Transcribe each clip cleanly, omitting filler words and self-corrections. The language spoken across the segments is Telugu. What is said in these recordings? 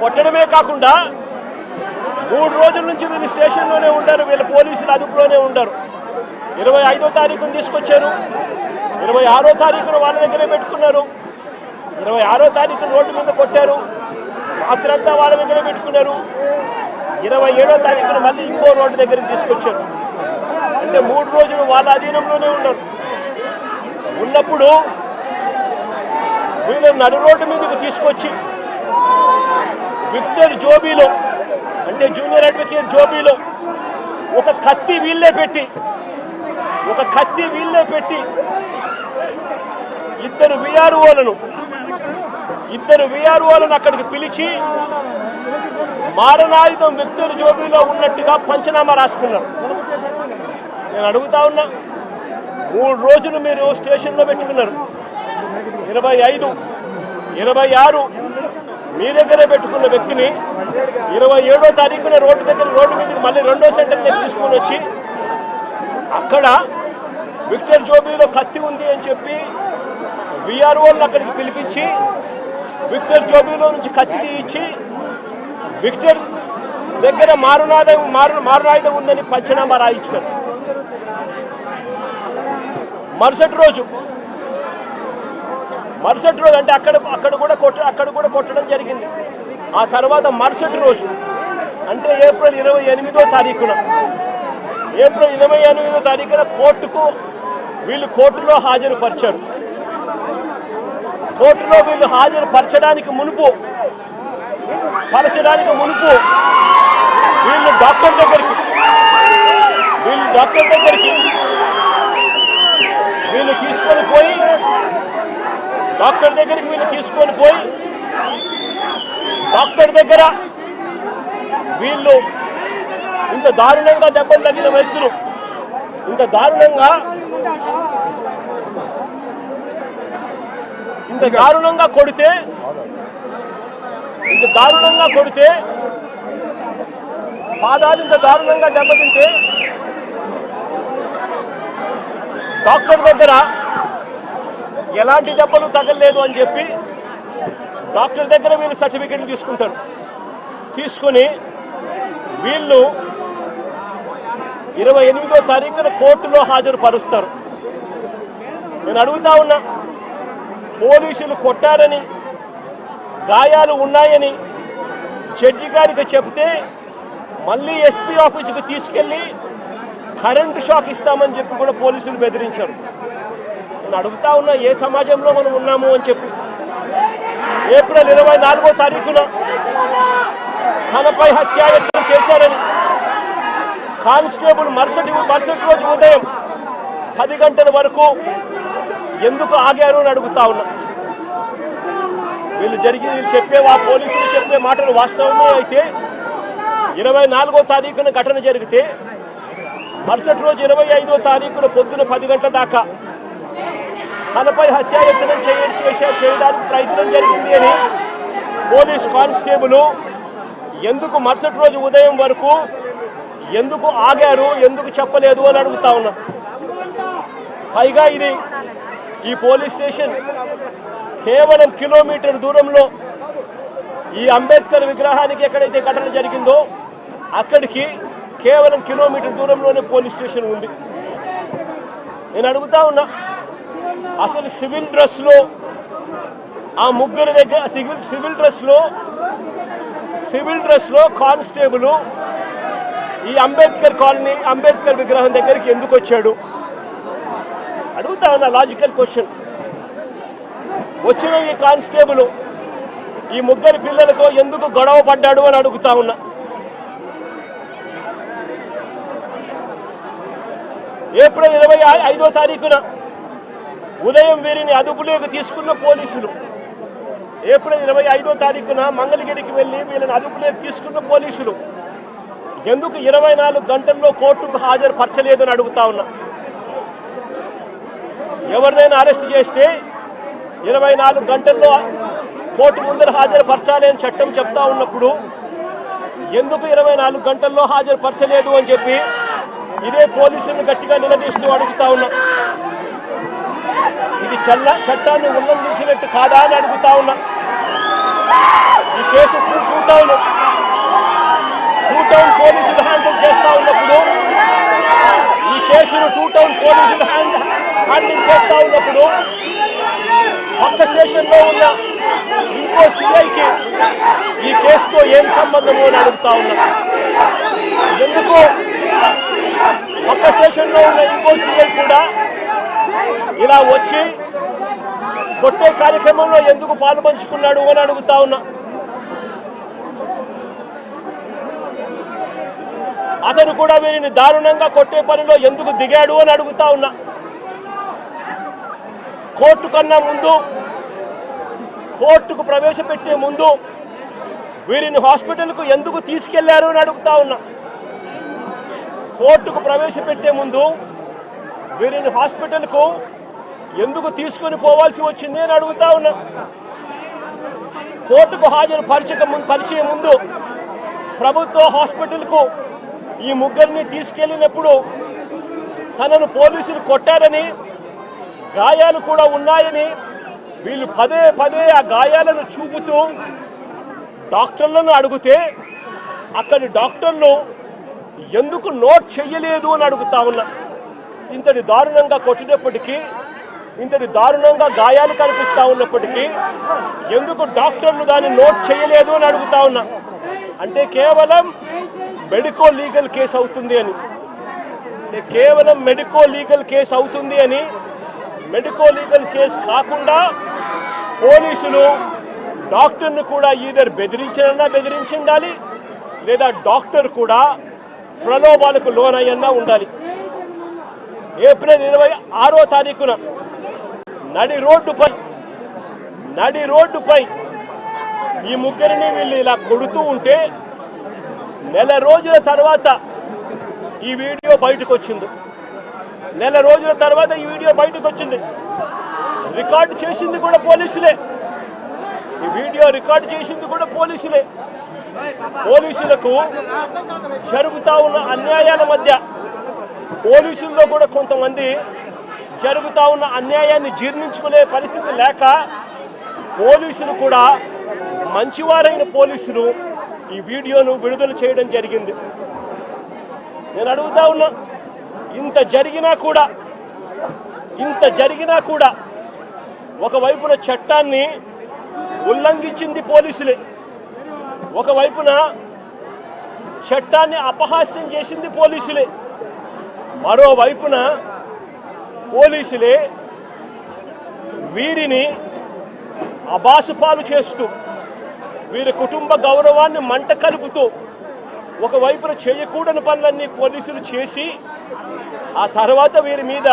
కొట్టడమే కాకుండా 3 రోజుల నుంచి వీళ్ళు స్టేషన్లోనే ఉండరు, వీళ్ళ పోలీసులు అదుపులోనే ఉండరు. 25వ తారీఖున తీసుకొచ్చారు, 26వ తారీఖున వాళ్ళ దగ్గరే పెట్టుకున్నారు, 26వ తారీఖున రోడ్డు మీద కొట్టారు, రాత్రంతా వాళ్ళ దగ్గరే పెట్టుకున్నారు, 27వ తారీఖున మళ్ళీ ఇంకో రోడ్డు దగ్గరికి తీసుకొచ్చారు. అంటే 3 రోజులు వాళ్ళ అధీనంలోనే ఉన్నారు. ఉన్నప్పుడు వీళ్ళు నడు రోడ్డు మీదకి తీసుకొచ్చి విక్టర్ జోబీలో అంటే జూనియర్ అడ్వకేట్ జోబీలో ఒక కత్తి వీళ్ళే పెట్టి ఇద్దరు విఆర్ఓలను అక్కడికి పిలిచి మారణాయుధం విక్టర్ జోబీలో ఉన్నట్టుగా పంచనామా రాసుకున్నారు. నేను అడుగుతా ఉన్నా, 3 రోజులు మీరు స్టేషన్లో పెట్టుకున్నారు, 25, 26 మీ దగ్గరే పెట్టుకున్న వ్యక్తిని 27వ తారీఖున రోడ్డు మీదకి మళ్ళీ 2వ సెంటర్ని తీసుకొని వచ్చి అక్కడ విక్టర్ జోబీలో కత్తి ఉంది అని చెప్పి విఆర్ఓలను అక్కడికి పిలిపించి విక్టర్ జోబీలో నుంచి కత్తి తీయించి విక్టర్ దగ్గర మారణాయుధం ఉందని పంచనామా రాయించారు. మరుసటి రోజు అంటే అక్కడ కూడా కొట్టడం జరిగింది. ఆ తర్వాత మరుసటి రోజు అంటే ఏప్రిల్ 28వ తారీఖున వీళ్ళు కోర్టులో హాజరుపరిచారు. కోర్టులో వీళ్ళు హాజరుపరచడానికి మునుపు వీళ్ళు డాక్టర్ దగ్గరికి వీళ్ళు తీసుకొని పోయి డాక్టర్ దగ్గర వీళ్ళు ఇంత దారుణంగా దెబ్బలు తగిన వ్యక్తులు ఇంత దారుణంగా కొడితే పాదాలు ఇంత దారుణంగా దెబ్బతింటే డాక్టర్ దగ్గర ఎలాంటి దెబ్బలు తగలలేదు అని చెప్పి డాక్టర్ దగ్గర వీళ్ళు సర్టిఫికెట్లు తీసుకుంటారు. తీసుకొని వీళ్ళు 28వ తారీఖున కోర్టులో హాజరుపరుస్తారు. నేను అడుగుతా ఉన్నా, పోలీసులు కొట్టారని గాయాలు ఉన్నాయని జడ్జి గారికి చెప్తే మళ్ళీ ఎస్పీ ఆఫీసుకు తీసుకెళ్లి కరెంటు షాక్ ఇస్తామని చెప్పి కూడా పోలీసులు బెదిరించారు. నేను అడుగుతా ఉన్నా, ఏ సమాజంలో మనం ఉన్నాము అని చెప్పి. ఏప్రిల్ 24వ తారీఖున తనపై హత్యాయత్నం చేశారని కానిస్టేబుల్ మరుసటి రోజు ఉదయం 10 గంటల వరకు ఎందుకు ఆగారు అని అడుగుతా ఉన్నా. పోలీసులు చెప్పే మాటలు వాస్తవమే అయితే 24వ తారీఖున ఘటన జరిగితే మరుసటి రోజు 25వ తారీఖున పొద్దున 10 గంటల దాకా తనపై హత్యాయత్నం చేయడానికి ప్రయత్నం జరిగింది అని పోలీస్ కానిస్టేబుల్ ఎందుకు మరుసటి రోజు ఉదయం వరకు ఎందుకు ఆగారు, ఎందుకు చెప్పలేదు అని అడుగుతా ఉన్నా. పైగా ఈ పోలీస్ స్టేషన్ కేవలం కిలోమీటర్ దూరంలో ఈ అంబేద్కర్ విగ్రహానికి ఎక్కడైతే ఘటన జరిగిందో అక్కడికి కేవలం కిలోమీటర్ దూరంలోనే పోలీస్ స్టేషన్ ఉంది. నేను అడుగుతా ఉన్నా, అసలు సివిల్ డ్రెస్లో ఆ ముగ్గురు దగ్గర సివిల్ డ్రెస్లో కానిస్టేబుల్ ఈ అంబేద్కర్ విగ్రహం దగ్గరికి ఎందుకు వచ్చాడు అడుగుతా ఉన్నా. Logical question. వచ్చిన ఈ కానిస్టేబుల్ ఈ ముగ్గురు పిల్లలతో ఎందుకు గొడవ పడ్డాడు అని అడుగుతా ఉన్నా. ఏప్రిల్ 25వ తారీఖున ఉదయం వీరిని అదుపులోకి తీసుకున్న పోలీసులు ఏప్రిల్ 25వ తారీఖున మంగళగిరికి వెళ్ళి వీళ్ళని అదుపులోకి తీసుకున్న పోలీసులు ఎందుకు 24 గంటల్లో కోర్టుకు హాజరుపరచలేదని అడుగుతా ఉన్నా. ఎవరినైనా అరెస్ట్ చేస్తే 24 గంటల్లో కోర్టు ముందర హాజరుపరచాలి అని చట్టం చెప్తా ఉన్నప్పుడు ఎందుకు 24 గంటల్లో హాజరుపరచలేదు అని చెప్పి ఇదే పోలీసులను గట్టిగా నిలదీస్తూ అడుగుతా ఉన్నా. ఇది చట్టాన్ని ఉల్లంఘించినట్టు కాదా అని అడుగుతా ఉన్నా. ఈ కేసు టూ టౌన్ పోలీసులు హ్యాండిల్ చేస్తూ ఉన్నప్పుడు, ఈ కేసును టూ టౌన్ పోలీసులు హ్యాండిల్ చేస్తూ ఉన్నప్పుడు పక్క స్టేషన్లో ఉన్న ఇంకో సిఐకి ఈ కేసుతో ఏం సంబంధము అని అడుగుతా ఉన్నా. ఎందుకు పక్క స్టేషన్లో ఉన్న ఇంకో సిఐ కూడా ఇలా వచ్చి కొట్టే కార్యక్రమంలో ఎందుకు పాల్పంచుకున్నాడు అని అడుగుతా ఉన్నా. అతను కూడా వీరిని దారుణంగా కొట్టే పనిలో ఎందుకు దిగాడు అని అడుగుతా ఉన్నా. కోర్టు కన్నా ముందు, కోర్టుకు ప్రవేశపెట్టే ముందు వీరిని హాస్పిటల్కు ఎందుకు తీసుకెళ్లారు అని అడుగుతా ఉన్నా. కోర్టుకు ప్రవేశపెట్టే ముందు వీరిని హాస్పిటల్కు ఎందుకు తీసుకొని పోవాల్సి వచ్చింది అని అడుగుతా ఉన్నా. కోర్టుకు హాజరు పరిచే ముందు ప్రభుత్వ హాస్పిటల్కు ఈ ముగ్గురిని తీసుకెళ్లినప్పుడు తనను పోలీసులు కొట్టారని, గాయాలు కూడా ఉన్నాయని వీళ్ళు పదే పదే ఆ గాయాలను చూపుతూ డాక్టర్లను అడిగితే అక్కడి డాక్టర్లు ఎందుకు నోట్ చెయ్యలేదు అని అడుగుతా ఉన్నా. ఇంతటి దారుణంగా కొట్టినప్పటికీ, ఇంతటి దారుణంగా గాయాలు కనిపిస్తా ఉన్నప్పటికీ ఎందుకు డాక్టర్లు దాన్ని నోట్ చేయలేదు అని అడుగుతా ఉన్నా. అంటే కేవలం మెడికో లీగల్ కేసు అవుతుంది అని, కేవలం మెడికో లీగల్ కేసు అవుతుంది అని, మెడికో లీగల్ కేసు కాకుండా పోలీసులు డాక్టర్ను కూడా ఈధర్ బెదిరించాలి, లేదా డాక్టర్ కూడా ప్రలోభాలకు లోనయ్యన్నా ఉండాలి. ఏప్రిల్ 26వ తారీఖున నడి రోడ్డుపై ఈ ముగ్గురిని వీళ్ళు ఇలా కొడుతూ ఉంటే నెల రోజుల తర్వాత ఈ వీడియో బయటకు వచ్చింది. రికార్డు చేసింది కూడా పోలీసులే. ఈ వీడియో రికార్డు చేసింది కూడా పోలీసులే. పోలీసులకు జరుగుతా ఉన్న అన్యాయాల మధ్య పోలీసుల్లో కూడా కొంతమంది జరుగుతా ఉన్న అన్యాయాన్ని జీర్ణించుకునే పరిస్థితి లేక పోలీసులు కూడా, మంచివారైన పోలీసులు ఈ వీడియోను విడుదల చేయడం జరిగింది. నేను అడుగుతా ఉన్నా, ఇంత జరిగినా కూడా ఒకవైపున చట్టాన్ని ఉల్లంఘించింది పోలీసులే, ఒకవైపున చట్టాన్ని అపహాస్యం చేసింది పోలీసులే, మరోవైపున పోలీసులే వీరిని అబాసుపాలు చేస్తూ, వీరి కుటుంబ గౌరవాన్ని మంట కలుపుతూ, ఒకవైపున చేయకూడని పనులన్నీ పోలీసులు చేసి ఆ తర్వాత వీరి మీద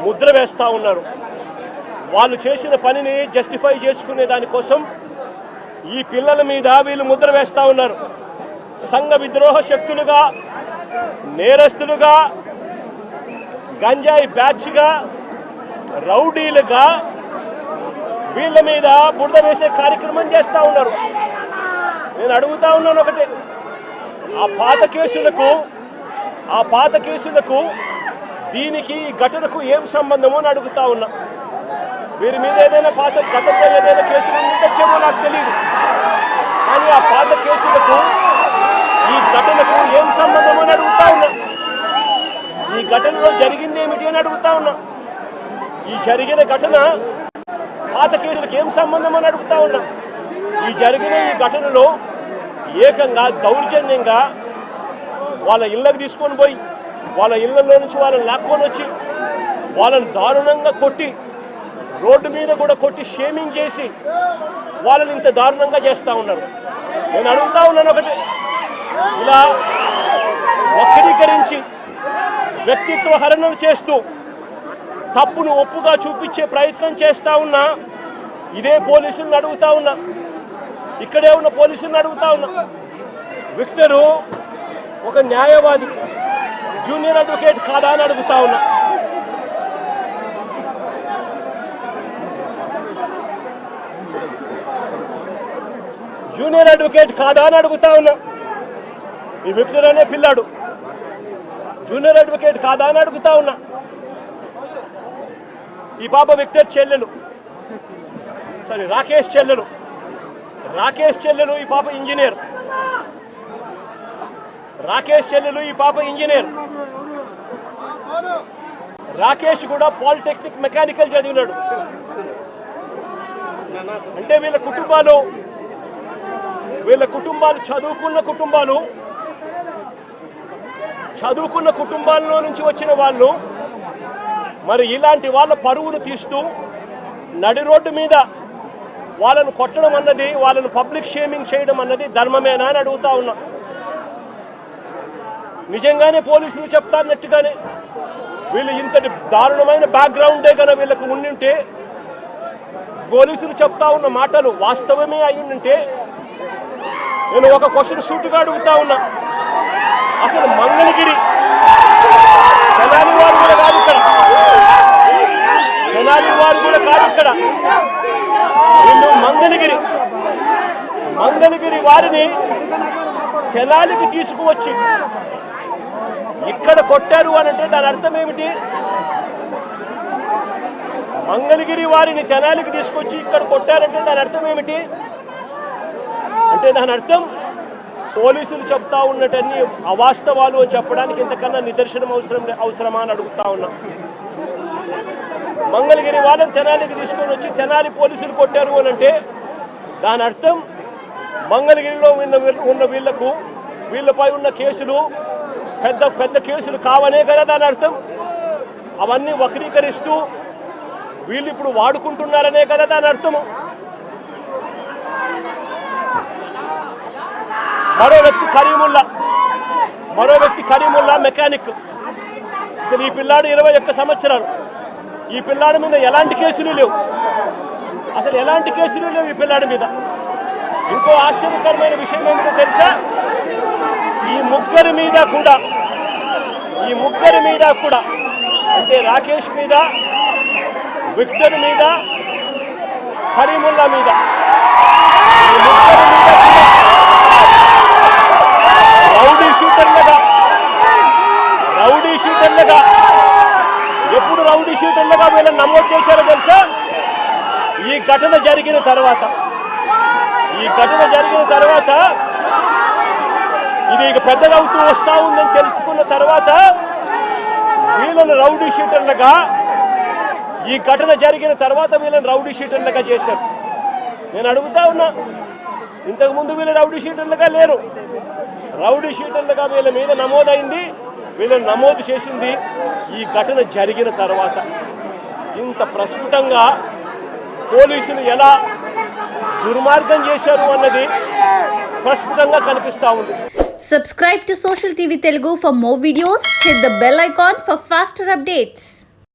ముద్ర వేస్తూ ఉన్నారు. వాళ్ళు చేసిన పనిని జస్టిఫై చేసుకునే దానికోసం ఈ పిల్లల మీద వీళ్ళు ముద్ర వేస్తూ ఉన్నారు. సంఘ విద్రోహ శక్తులుగా, నేరస్తులుగా, గంజాయి బ్యాచ్గా, రౌడీలుగా వీళ్ళ మీద బురద వేసే కార్యక్రమం చేస్తూ ఉన్నారు. నేను అడుగుతా ఉన్నాను ఒకటే, ఆ పాత కేసులకు దీనికి ఈ ఘటనకు ఏం సంబంధమో అని అడుగుతా ఉన్నా. వీరి మీద ఏదైనా గతంలో ఏదైనా కేసులు ఉండొచ్చేమో నాకు తెలియదు, కానీ ఆ పాత కేసులకు ఈ ఘటనకు ఏం సంబంధమో అని అడుగుతా ఉన్నా. ఈ ఘటనలో జరిగింది ఏమిటి అని అడుగుతా ఉన్నా. ఈ జరిగిన ఘటన పాత కేసులకు ఏం సంబంధం అని అడుగుతా ఉన్నా. ఈ ఘటనలో ఏకంగా దౌర్జన్యంగా వాళ్ళ ఇళ్ళకు తీసుకొని పోయి, వాళ్ళ ఇళ్లలో నుంచి వాళ్ళని లాక్కొని వచ్చి, వాళ్ళని దారుణంగా కొట్టి, రోడ్డు మీద కూడా కొట్టి షేమింగ్ చేసి వాళ్ళని ఇంత దారుణంగా చేస్తూ ఉన్నారు. నేను అడుగుతా ఉన్నాను ఒకటి, ఇలా వక్రీకరించి వ్యక్తిత్వ హరణం చేస్తూ తప్పును ఒప్పుగా చూపించే ప్రయత్నం చేస్తూ ఉన్నా ఇదే పోలీసులను అడుగుతా ఉన్నా, ఇక్కడే ఉన్న పోలీసులను అడుగుతా ఉన్నా. విక్టరు ఒక న్యాయవాది, జూనియర్ అడ్వకేట్ కాదా అని అడుగుతా ఉన్నా. జూనియర్ అడ్వకేట్ కాదా అని అడుగుతా ఉన్నా. ఈ విక్టర్ అనే పిల్లాడు జూనియర్ అడ్వకేట్ కాదా అని అడుగుతా ఉన్నా. ఈ పాప విక్టర్ చెల్లెలు, రాకేష్ చెల్లెలు. రాకేష్ చెల్లెలు ఈ పాప ఇంజనీర్. రాకేష్ చెల్లెలు ఈ పాప ఇంజనీర్. రాకేష్ కూడా పాలిటెక్నిక్ మెకానికల్ చదివినాడు. అంటే వీళ్ళ కుటుంబాలు చదువుకున్న కుటుంబాల్లో నుంచి వచ్చిన వాళ్ళు మరి ఇలాంటి వాళ్ళ పరువును తీస్తూ నడి రోడ్డు మీద వాళ్ళను కొట్టడం అన్నది, వాళ్ళను పబ్లిక్ షేమింగ్ చేయడం అన్నది ధర్మమేనా అని అడుగుతా ఉన్నా. నిజంగానే పోలీసులు చెప్తాన్నట్టుగానే వీళ్ళు ఇంతటి దారుణమైన బ్యాక్గ్రౌండే కనుక వీళ్ళకు ఉండింటే, పోలీసులు చెప్తా ఉన్న మాటలు వాస్తవమే అయి ఉంటే, నేను ఒక క్వశ్చన్ సూటిగా అడుగుతా ఉన్నా. అసలు మంగళగిరి తెనాలి వారు కూడా కాదు ఇక్కడ, వీళ్ళు మంగళగిరి వారిని తెనాలికి తీసుకువచ్చి ఇక్కడ కొట్టారు అని అంటే దాని అర్థం ఏమిటి? మంగళగిరి వారిని తెనాలికి తీసుకొచ్చి ఇక్కడ కొట్టారంటే దాని అర్థం ఏమిటి? అంటే దాని అర్థం పోలీసులు చెప్తా ఉన్నటన్ని అవాస్తవాలు అని చెప్పడానికి ఇంతకన్నా నిదర్శనం అవసరమా అని అడుగుతా ఉన్నా. మంగళగిరి వాళ్ళని తెనాలికి తీసుకొని వచ్చి తెనాలి పోలీసులు కొట్టారు అని అంటే దాని అర్థం మంగళగిరిలో ఉన్న వీళ్ళపై ఉన్న కేసులు పెద్ద కేసులు కావనే కదా దాని అర్థం. అవన్నీ వక్రీకరిస్తూ వీళ్ళు ఇప్పుడు వాడుకుంటున్నారనే కదా దాని అర్థము. మరో వ్యక్తి కరీముల్లా మెకానిక్. అసలు ఈ పిల్లాడు 21 సంవత్సరాలు. ఈ పిల్లాడి మీద ఎలాంటి కేసులు లేవు, అసలు ఎలాంటి కేసులు లేవు ఈ పిల్లాడి మీద. ఇంకో ఆశ్చర్యకరమైన విషయం ఏమిటో తెలుసా? ఈ ముగ్గురి మీద కూడా అంటే రాకేష్ మీద, విక్టర్ మీద, కరీముల్లా మీద, ఈ ముగ్గురి మీద రౌడీ షూటర్లుగా ఎప్పుడు రౌడీ షూటర్లుగా వీళ్ళని నమోదు చేశారో తెలుసా? ఈ ఘటన జరిగిన తర్వాత ఇది ఇక పెద్దగా అవుతూ వస్తూ ఉందని తెలుసుకున్న తర్వాత వీళ్ళని రౌడీ షూటర్లుగా, ఈ ఘటన జరిగిన తర్వాత వీళ్ళని రౌడీ షూటర్లుగా చేశారు. నేను అడుగుతా ఉన్నా, ఇంతకుముందు వీళ్ళు రౌడీ షూటర్లుగా లేరు. రౌడీ షీటర్లుగా వీళ్ళ మీద నమోదైంది, వీళ్ళని నమోదు చేసింది ఈ ఘటన జరిగిన తర్వాత. ఇంత ప్రస్ఫుటంగా పోలీసులు ఎలా దుర్మార్గం చేశారు అన్నది ప్రస్ఫుటంగా కనిపిస్తా ఉంది. Subscribe to Social TV Telugu for more videos. Hit the bell icon for faster updates.